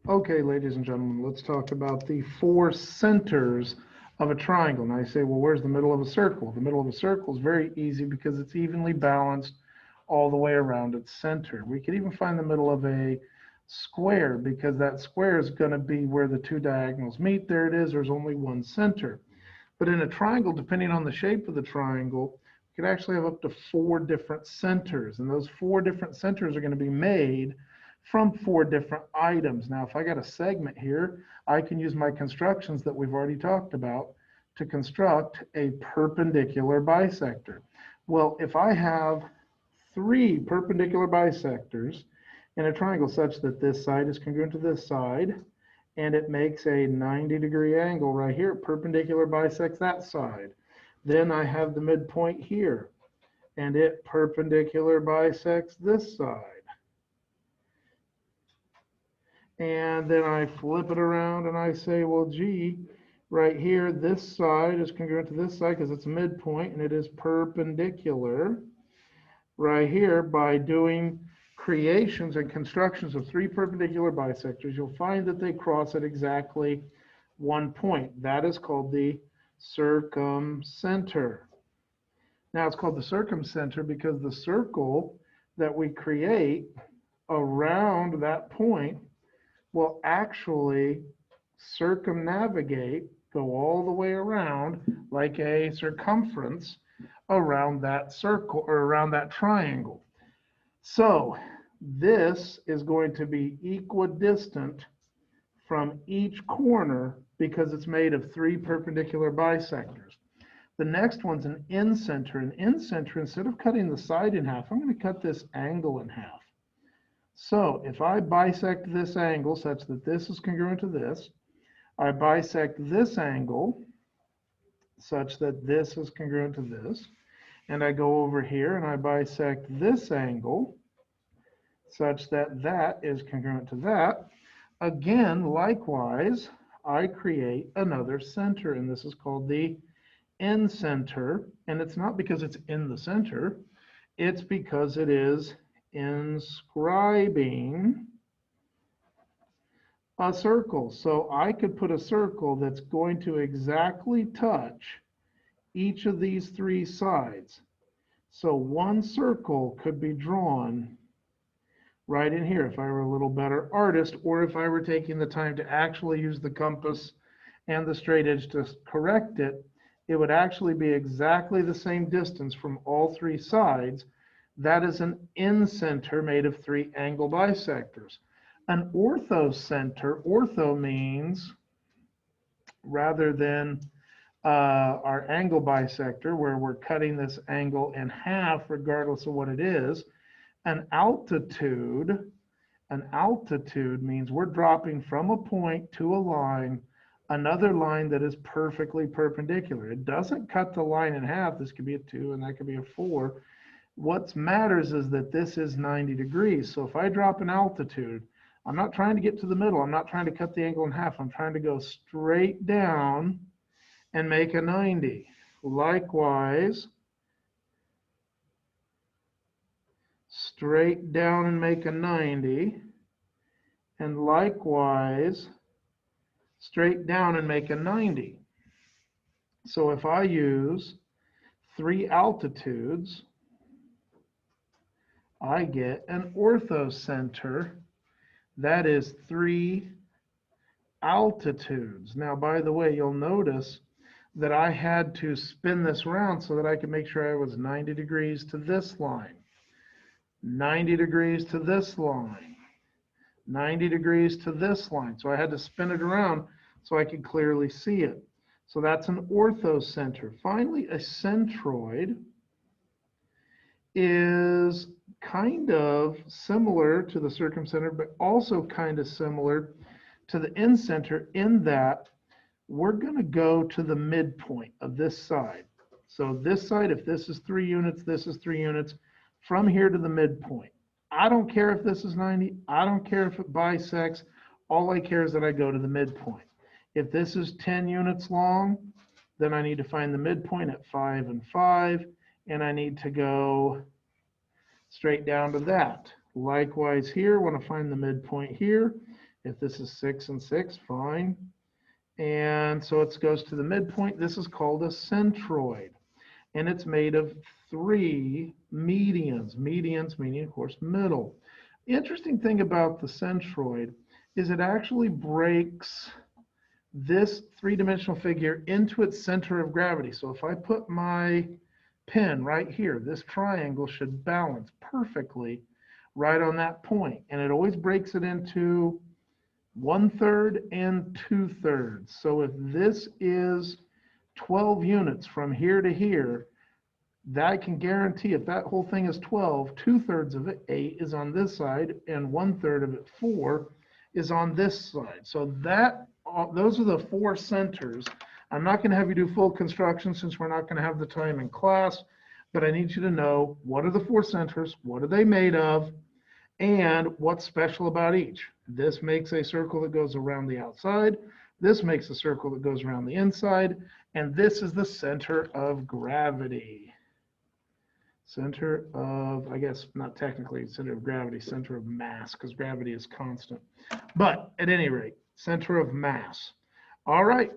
Okay, ladies and gentlemen, let's talk about the four centers of a triangle. Now you say, well, where's the middle of a circle? The middle of a circle is very easy because it's evenly balanced all the way around its center. We could even find the middle of a square because that square is going to be where the two diagonals meet. There it is. There's only one center. But in a triangle, depending on the shape of the triangle, we could actually have up to four different centers. And those four different centers are going to be made from four different items. Now, if I got a segment here, I can use my constructions that we've already talked about to construct a perpendicular bisector. Well, if I have three perpendicular bisectors in a triangle such that this side is congruent to this side, and it makes a 90-degree angle right here, perpendicular bisects that side. Then I have the midpoint here, and it perpendicular bisects this side. And then I flip it around and I say, well, gee, right here, this side is congruent to this side because it's a midpoint and it is perpendicular right here. By doing creations and constructions of three perpendicular bisectors, you'll find that they cross at exactly one point. That is called the circumcenter. Now it's called the circumcenter because the circle that we create around that point will actually circumnavigate, go all the way around like a circumference around that circle or around that triangle. So this is going to be equidistant from each corner because it's made of three perpendicular bisectors. The next one's an incenter. An incenter, instead of cutting the side in half, I'm going to cut this angle in half. So if I bisect this angle such that this is congruent to this, I bisect this angle such that this is congruent to this, and I go over here and I bisect this angle such that that is congruent to that. Again, likewise, I create another center, and this is called the incenter, and it's not because it's in the center, it's because it is inscribing a circle. So I could put a circle that's going to exactly touch each of these three sides. So one circle could be drawn right in here if I were a little better artist, or if I were taking the time to actually use the compass and the straight edge to correct it, it would actually be exactly the same distance from all three sides. That is an incenter made of three angle bisectors. An orthocenter, ortho means rather than our angle bisector where we're cutting this angle in half regardless of what it is, an altitude means we're dropping from a point to a line, another line that is perfectly perpendicular. It doesn't cut the line in half. This could be a 2 and that could be a 4. What matters is that this is 90 degrees. So if I drop an altitude, I'm not trying to get to the middle. I'm not trying to cut the angle in half. I'm trying to go straight down and make a 90. Likewise, straight down and make a 90. And likewise, straight down and make a 90. So if I use three altitudes, I get an orthocenter. That is three altitudes. Now, by the way, you'll notice that I had to spin this around so that I could make sure I was 90 degrees to this line, 90 degrees to this line, 90 degrees to this line. So I had to spin it around so I could clearly see it. So that's an orthocenter. Finally, a centroid is kind of similar to the circumcenter, but also kind of similar to the incenter in that we're going to go to the midpoint of this side. So this side, if this is 3 units, this is 3 units, from here to the midpoint. I don't care if this is 90. I don't care if it bisects. All I care is that I go to the midpoint. If this is 10 units long, then I need to find the midpoint at 5 and 5, and I need to go straight down to that. Likewise here, I want to find the midpoint here, If this is 6 and 6, fine. And so it goes to the midpoint. This is called a centroid. And it's made of 3 medians. Medians meaning, of course, middle. The interesting thing about the centroid is it actually breaks this 3-dimensional figure into its center of gravity. So if I put my pin right here, this triangle should balance perfectly right on that point. And it always breaks it into 1/3 and 2/3. So if this is 12 units from here to here, that I can guarantee if that whole thing is 12, 2/3 of it, 8, is on this side, and 1/3 of it, 4, is on this side. So those are the 4 centers. I'm not going to have you do full construction since we're not going to have the time in class, but I need you to know what are the 4 centers, what are they made of, and what's special about each. This makes a circle that goes around the outside. This makes a circle that goes around the inside. And this is the center of gravity. Center of, I guess, not technically center of gravity, center of mass, because gravity is constant. But at any rate, center of mass. All right.